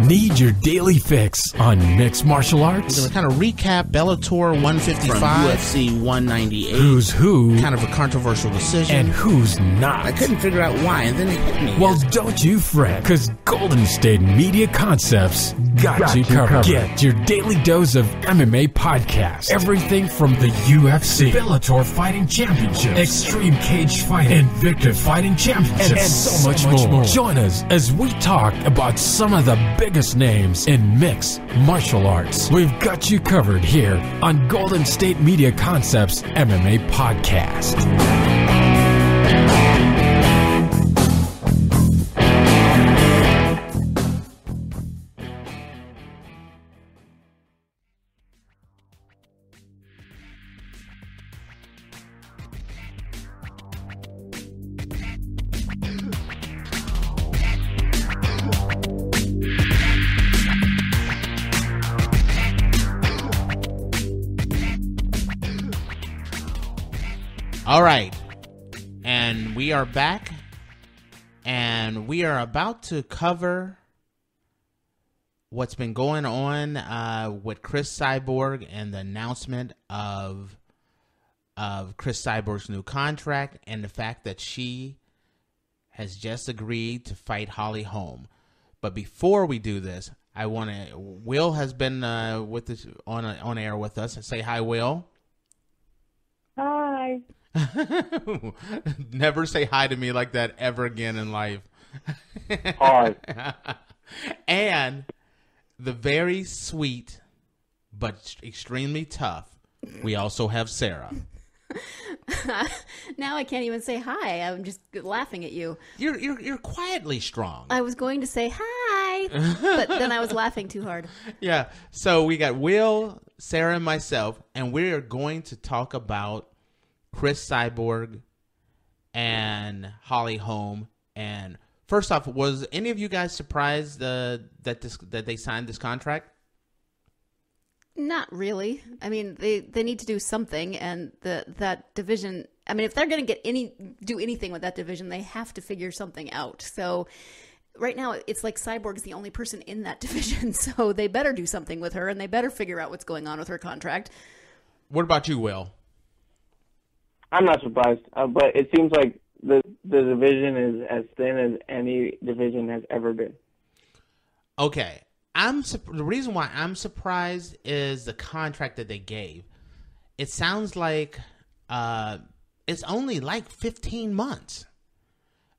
Need your daily fix on mixed martial arts? We're going to kind of recap Bellator 155 from UFC 198. Who's who? Kind of a controversial decision. And who's not? I couldn't figure out why, and then it hit me. Well, don't you fret, because Golden State Media Concepts got you covered. Get your daily dose of MMA podcast. Everything from the UFC, Bellator Fighting Championship, Extreme Cage Fighting, Invicta Fighting Championship, and so much more. Join us as we talk about some of the biggest names in mixed martial arts. We've got you covered here on Golden State Media Concepts MMA Podcast. All right, and we are back, and we are about to cover what's been going on with Chris Cyborg and the announcement of Chris Cyborg's new contract and the fact that she has just agreed to fight Holly Holm. But before we do this, I want to. Will has been with us on air with us. Say hi, Will. Hi. Never say hi to me like that ever again in life. Hi. And the very sweet but extremely tough, we also have Sarah. Now I can't even say hi. I'm just laughing at you. You're quietly strong. I was going to say hi, but then I was laughing too hard. Yeah. So we got Will, Sarah, and myself, and we are going to talk about Chris Cyborg and Holly Holm. And first off, was any of you guys surprised that they signed this contract? Not really. I mean, they need to do something, and that division. I mean, if they're going to do anything with that division, they have to figure something out. So right now, it's like Cyborg's the only person in that division, so they better do something with her, and they better figure out what's going on with her contract. What about you, Will? I'm not surprised, but it seems like the division is as thin as any division has ever been. Okay. The reason why I'm surprised is the contract that they gave. It sounds like it's only like 15 months.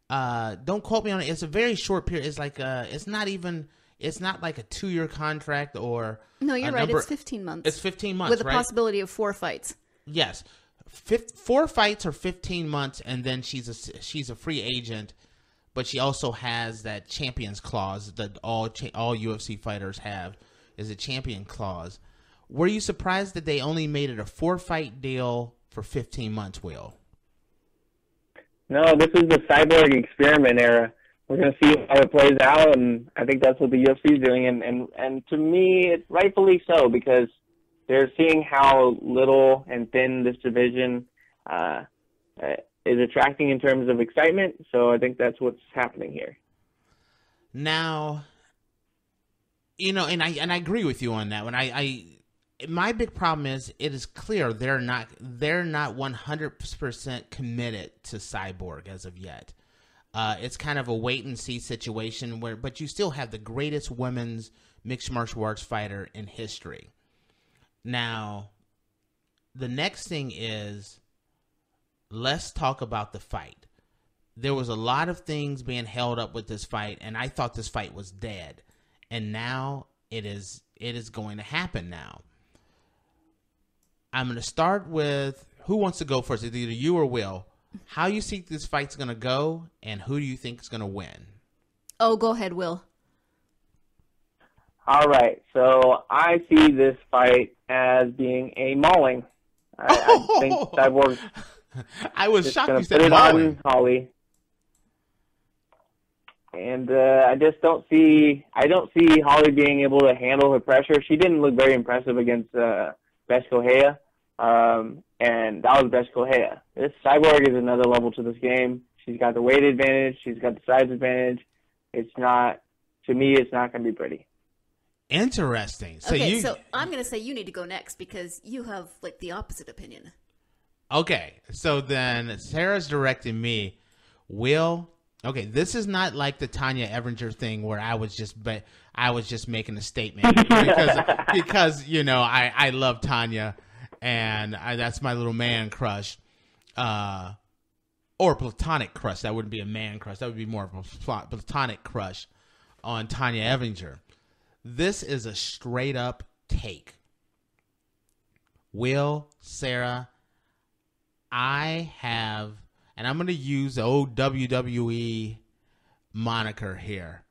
Don't quote me on it. It's a very short period. It's like it's not like a 2-year contract or no. You're right. It's 15 months. It's 15 months with the right? possibility of 4 fights. Yes, 4 fights or 15 months, and then she's a free agent. But she also has that champions clause that all UFC fighters have, is a champion clause. Were you surprised that they only made it a 4-fight deal for 15 months, Will? No, this is the Cyborg experiment era. We're going to see how it plays out, and I think that's what the UFC is doing. And to me, it's rightfully so, because they're seeing how little and thin this division is attracting in terms of excitement, so I think that's what's happening here. Now, and I agree with you on that one. My big problem is it is clear they're not 100% committed to Cyborg as of yet. It's kind of a wait and see situation but you still have the greatest women's mixed martial arts fighter in history. Now, the next thing is, let's talk about the fight. There was a lot of things being held up with this fight, and I thought this fight was dead. And now it is going to happen now. I'm going to start with, who wants to go first? It's either you or Will. How you think this fight's going to go, and who do you think is going to win? Oh, go ahead, Will. All right, so I see this fight as being a mauling. I think Cyborg. I was shocked you put said it mauling. On Holly, and I just don't see. I don't see Holly being able to handle her pressure. She didn't look very impressive against Besh Correia, and that was Besh Correia. This Cyborg is another level to this game. She's got the weight advantage. She's got the size advantage. It's not to me, it's not going to be pretty. Interesting. So okay, so I'm going to say you need to go next because you have like the opposite opinion. Okay, so then Sarah's directing me. Okay, this is not like the Tanya Evernger thing where I was just making a statement because you know I love Tanya and that's my little man crush, or platonic crush. That wouldn't be a man crush. That would be more of a platonic crush on Tanya Evernger. This is a straight up take. Sarah, I have, and I'm going to use the old WWE moniker here.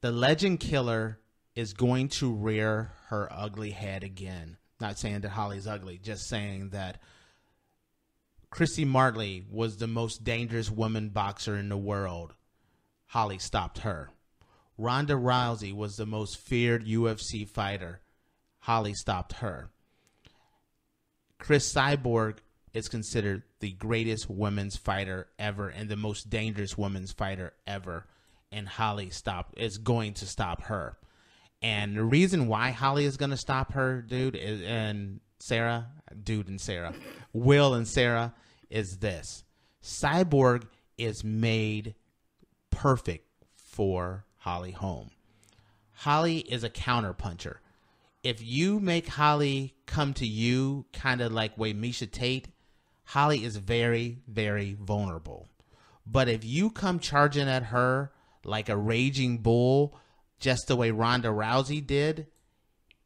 The Legend Killer is going to rear her ugly head again. Not saying that Holly's ugly, just saying that Christy Martley was the most dangerous woman boxer in the world. Holly stopped her. Ronda Rousey was the most feared UFC fighter. Holly stopped her. Chris Cyborg is considered the greatest women's fighter ever and the most dangerous women's fighter ever. And Holly is going to stop her. And the reason why Holly is going to stop her, Will and Sarah, is this. Cyborg is made perfect for Holly Holm. Holly is a counterpuncher. If you make Holly come to you kind of like way Misha Tate, Holly is very, very vulnerable. But if you come charging at her like a raging bull, just the way Ronda Rousey did,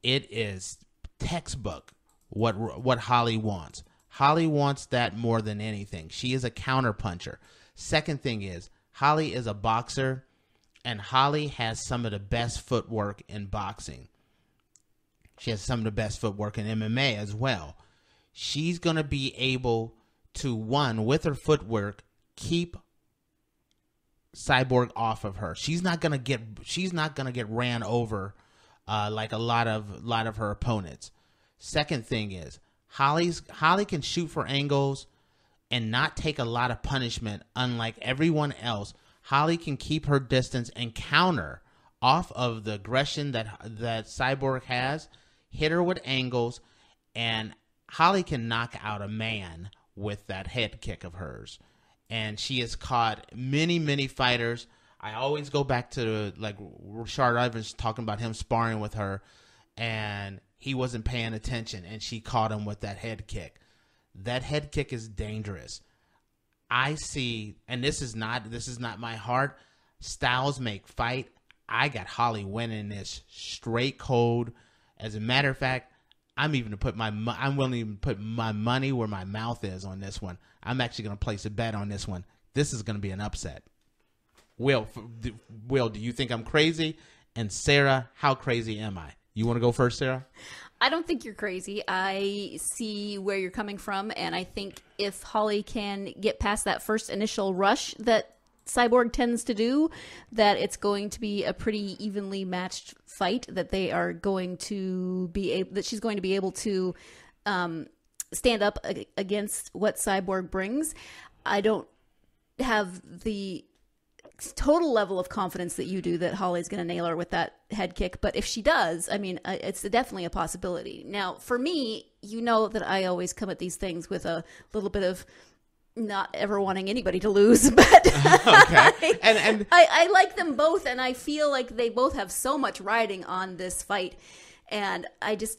it is textbook what Holly wants. Holly wants that more than anything. She is a counterpuncher. Second thing is, Holly is a boxer, and Holly has some of the best footwork in boxing. She has some of the best footwork in MMA as well. She's going to be able to, one, with her footwork, keep Cyborg off of her. She's not going to get ran over like a lot of her opponents. Second thing is, Holly can shoot for angles and not take a lot of punishment, unlike everyone else. Holly can keep her distance and counter off of the aggression that Cyborg has, hit her with angles, and Holly can knock out a man with that head kick of hers. And she has caught many, many fighters. I always go back to like Rashard Evans talking about him sparring with her, and he wasn't paying attention, and she caught him with that head kick. That head kick is dangerous. I see, and this is not my heart. Styles make fight. I got Holly winning this straight cold. As a matter of fact, I'm willing to even put my money where my mouth is on this one. I'm actually going to place a bet on this one. This is going to be an upset. Will, do you think I'm crazy? And Sarah, how crazy am I? You want to go first, Sarah? I don't think you're crazy. I see where you're coming from, and I think if Holly can get past that first initial rush that Cyborg tends to do, that it's going to be a pretty evenly matched fight, that they are going to be that she's going to be able to stand up against what Cyborg brings. I don't have the total level of confidence that you do that Holly's going to nail her with that head kick, but if she does, I mean, it's definitely a possibility. Now, for me, you know that I always come at these things with a little bit of not ever wanting anybody to lose, but okay. and I like them both, and I feel like they both have so much riding on this fight, and I just,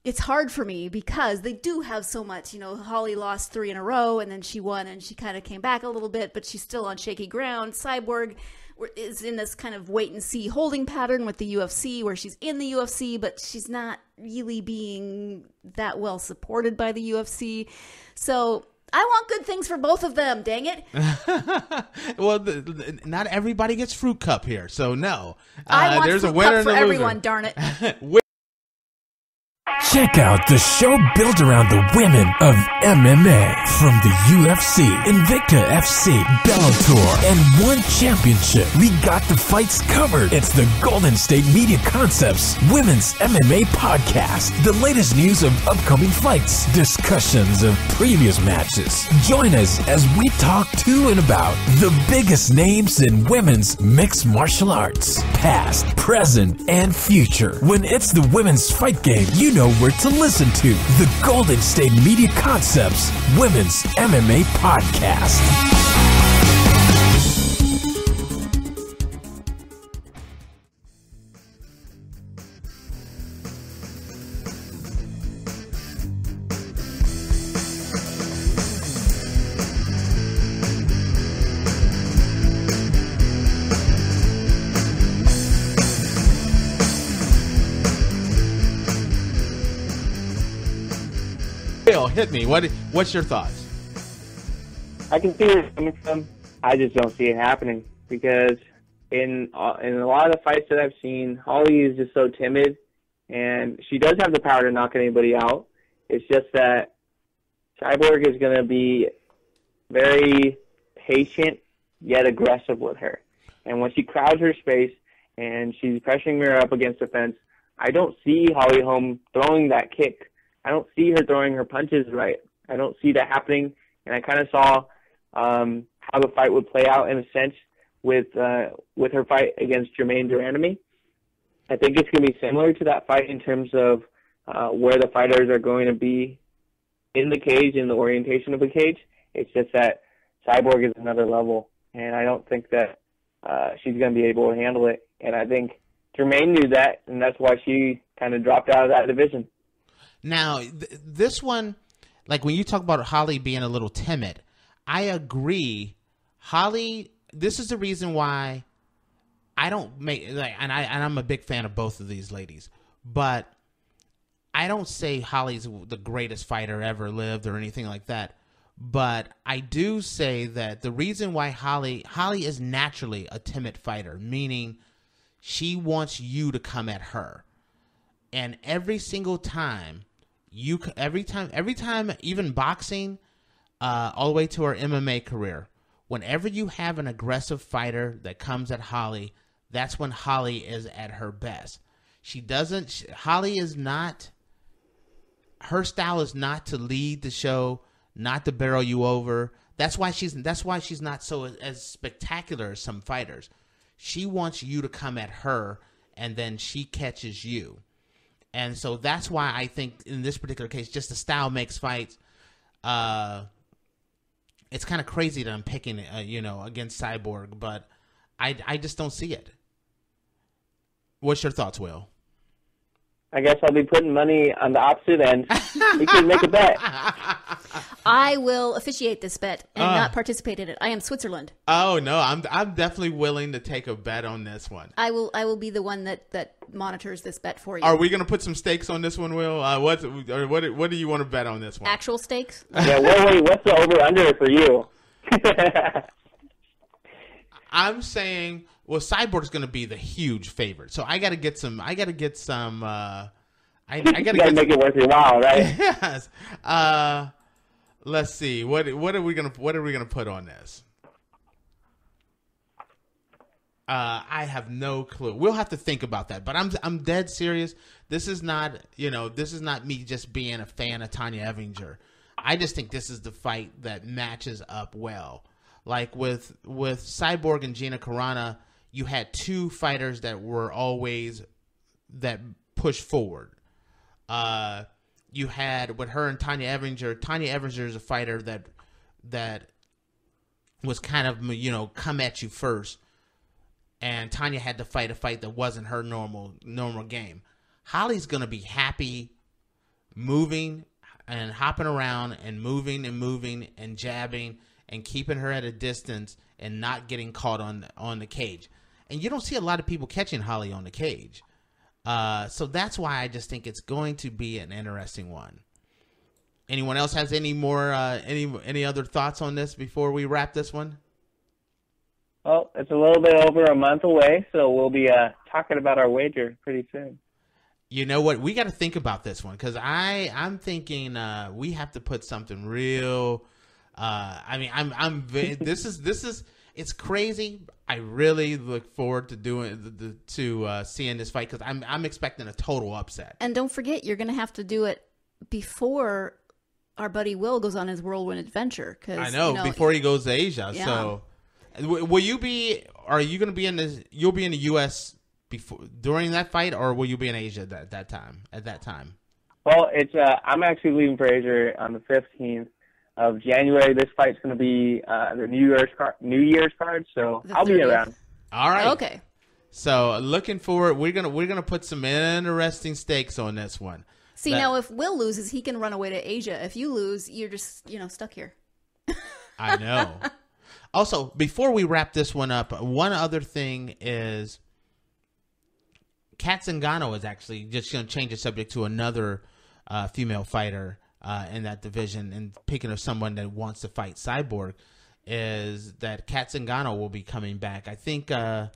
it's hard for me because they do have so much. Holly lost 3 in a row, and then she won, and she kind of came back a little bit, but she's still on shaky ground. Cyborg is in this kind of wait-and-see holding pattern with the UFC, where she's in the UFC, but she's not really being that well supported by the UFC. So I want good things for both of them, dang it. Well, not everybody gets fruit cup here, so no. I want there's fruit a winner cup for and a everyone, loser. darn it. Check out the show built around the women of MMA. From the UFC, Invicta FC, Bellator, and One Championship. We got the fights covered. It's the Golden State Media Concepts Women's MMA Podcast. The latest news of upcoming fights, discussions of previous matches. Join us as we talk to and about the biggest names in women's mixed martial arts. Past, present, and future. When it's the women's fight game, you know where to listen to. The Golden State Media Concepts Women's MMA Podcast. Hit me. What's your thoughts? I can see where you're coming from. I just don't see it happening because in a lot of the fights that I've seen, Holly is just so timid, and she does have the power to knock anybody out. It's just that Cyborg is going to be very patient yet aggressive with her. And when she crowds her space and she's pressuring her up against the fence, I don't see Holly Holm throwing that kick. I don't see her throwing her punches right. I don't see that happening. And I kind of saw how the fight would play out in a sense with her fight against Jermaine Durandamy. I think it's going to be similar to that fight in terms of where the fighters are going to be in the cage, in the orientation of the cage. It's just that Cyborg is another level, and I don't think that she's going to be able to handle it. And I think Jermaine knew that, and that's why she kind of dropped out of that division. Now, this one, like when you talk about Holly being a little timid, I agree. Holly, this is the reason why I don't make, like, and I'm a big fan of both of these ladies, but I don't say Holly's the greatest fighter ever lived or anything like that. But I do say that the reason why Holly is naturally a timid fighter, meaning she wants you to come at her. And every single time, every time, even boxing, all the way to her MMA career, whenever you have an aggressive fighter that comes at Holly, that's when Holly is at her best. Holly is not, her style is not to lead the show, not to barrel you over. That's why she's not so as spectacular as some fighters. She wants you to come at her, and then she catches you. And so that's why I think in this particular case, just the style makes fights. It's kind of crazy that I'm picking, against Cyborg, but I just don't see it. What's your thoughts, Will? I guess I'll be putting money on the opposite end. We can make a bet. I will officiate this bet and not participate in it. I am Switzerland. Oh no, I'm definitely willing to take a bet on this one. I will be the one that monitors this bet for you. Are we going to put some stakes on this one, Will? What do you want to bet on this one? Actual stakes? Yeah. Wait. What's the over under for you? I'm saying, well, Cyborg's going to be the huge favorite, so I got to get some. I got to make it worth your while, right? Yes. Let's see. What are we gonna put on this? I have no clue. We'll have to think about that. But I'm dead serious. This is not me just being a fan of Tanya Evinger. I just think this is the fight that matches up well. Like with Cyborg and Gina Carano, you had two fighters that were always that push forward. You had with her and Tanya Evinger. Tanya Evinger is a fighter that was kind of come at you first, and Tanya had to fight a fight that wasn't her normal game. Holly's gonna be happy, moving and hopping around and moving and jabbing and keeping her at a distance and not getting caught on the cage. And you don't see a lot of people catching Holly on the cage. So that's why I just think it's going to be an interesting one. Anyone else has any more any other thoughts on this before we wrap this one? Well, it's a little bit over a month away, so we'll be talking about our wager pretty soon. You know what? We got to think about this one because I'm thinking we have to put something real. I mean, this is it's crazy. I really look forward to seeing this fight because I'm expecting a total upset. And don't forget, you're going to have to do it before our buddy Will goes on his whirlwind adventure. Cause, I know, before he goes to Asia. Yeah. So, will you be? Are you going to be in the? You'll be in the U.S. during that fight, or will you be in Asia at that time? Well, it's I'm actually leaving for Asia on the 15th of January. This fight's going to be the New Year's card, so I'll be around. All right. Okay. So looking forward, we're gonna put some interesting stakes on this one. See, now if Will loses, he can run away to Asia. If you lose, you're just stuck here. I know. Also, before we wrap this one up, one other thing is Kat Zingano is actually just going to change the subject to another female fighter in that division. And picking of someone that wants to fight Cyborg, is that Kat Zingano will be coming back. I think at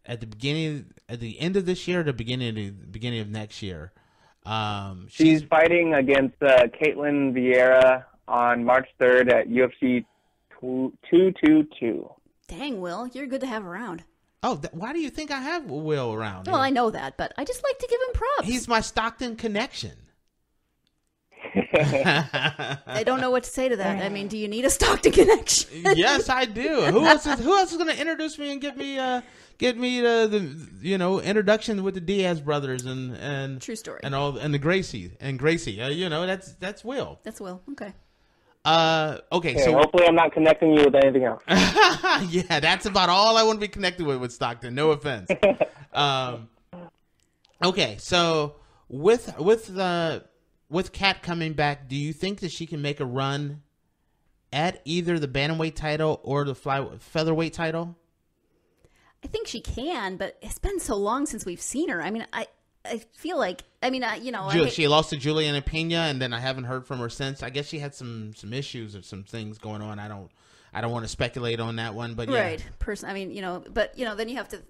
the end of this year, or the beginning of next year. She's fighting against Caitlin Vieira on March 3rd at UFC 222. Dang, Will, you're good to have around. Oh, why do you think I have Will around? Well, I know that, but I just like to give him props. He's my Stockton connection. I don't know what to say to that. I mean, do you need a Stockton connection? Yes, I do. Who else is going to introduce me and get me the introduction with the Diaz brothers and true story and Gracie. That's Will. That's Will. Okay. Okay. So hopefully I'm not connecting you with anything else. Yeah, that's about all I want to be connected with Stockton. No offense. Okay, so with Kat coming back, do you think that she can make a run at either the bantamweight title or the featherweight title? I think she can, but it's been so long since we've seen her. I mean, I feel like, she lost to Juliana Pena, and then I haven't heard from her since. I guess she had some issues or some things going on. I don't want to speculate on that one, but yeah. Right. Then you have to,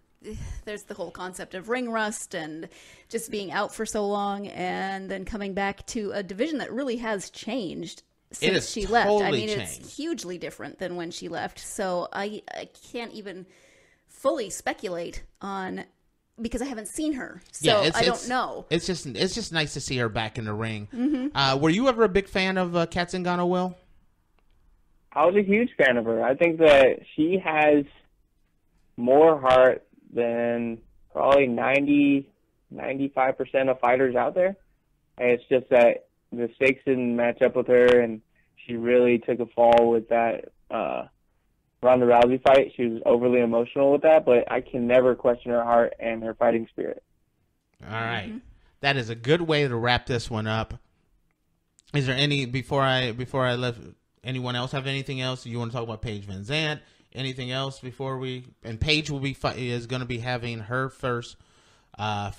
there's the whole concept of ring rust and just being out for so long and then coming back to a division that really has changed since she left. I mean, it's hugely different than when she left. So I can't even fully speculate on, because I haven't seen her, so I don't know. It's just nice to see her back in the ring. Mm-hmm. Were you ever a big fan of Kat Zingano, Will? I was a huge fan of her. I think that she has more heart than probably 90-95% of fighters out there. And it's just that the stakes didn't match up with her, and she really took a fall with that Ronda Rousey fight. She was overly emotional with that, but I can never question her heart and her fighting spirit. All right. Mm-hmm. That is a good way to wrap this one up. Is there any, before I left, anyone else have anything else? You want to talk about Paige Van Zandt? Anything else before and Paige is going to be having her first I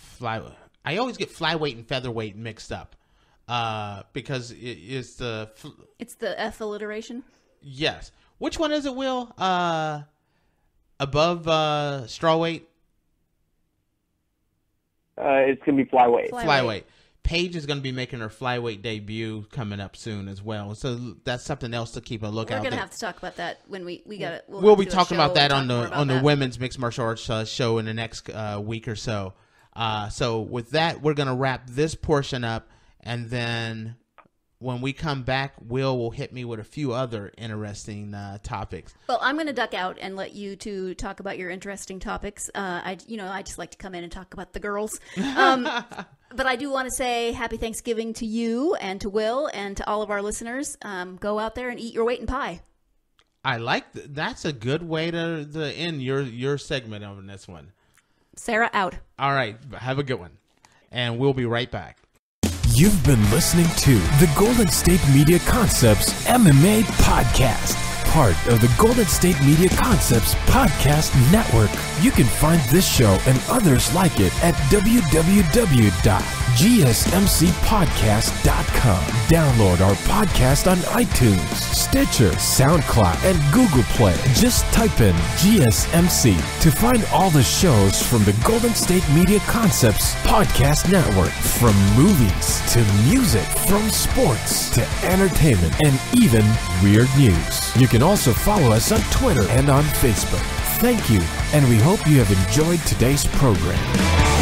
always get flyweight and featherweight mixed up because it's the F-alliteration? Yes. Which one is it, Will? Above strawweight? It's going to be flyweight. Flyweight. Paige is going to be making her flyweight debut coming up soon as well. So that's something else to keep a lookout. We're going to have to talk about that when we got it. We'll be talking about that on the women's mixed martial arts show in the next week or so. So with that, we're going to wrap this portion up, and then when we come back, will hit me with a few other interesting topics. Well, I'm going to duck out and let you two talk about your interesting topics. I just like to come in and talk about the girls. But I do want to say happy Thanksgiving to you and to Will and to all of our listeners. Go out there and eat your weight in pie. I like that's a good way to end your segment on this one. Sarah out. All right. Have a good one. And we'll be right back. You've been listening to the Golden State Media Concepts MMA Podcast. part of the Golden State Media Concepts Podcast Network. You can find this show and others like it at www.gsmcpodcast.com. Download our podcast on iTunes, Stitcher, SoundCloud, and Google Play. Just type in GSMC to find all the shows from the Golden State Media Concepts Podcast Network. From movies to music, from sports to entertainment, and even weird news. You can also follow us on Twitter and on Facebook. Thank you, and we hope you have enjoyed today's program.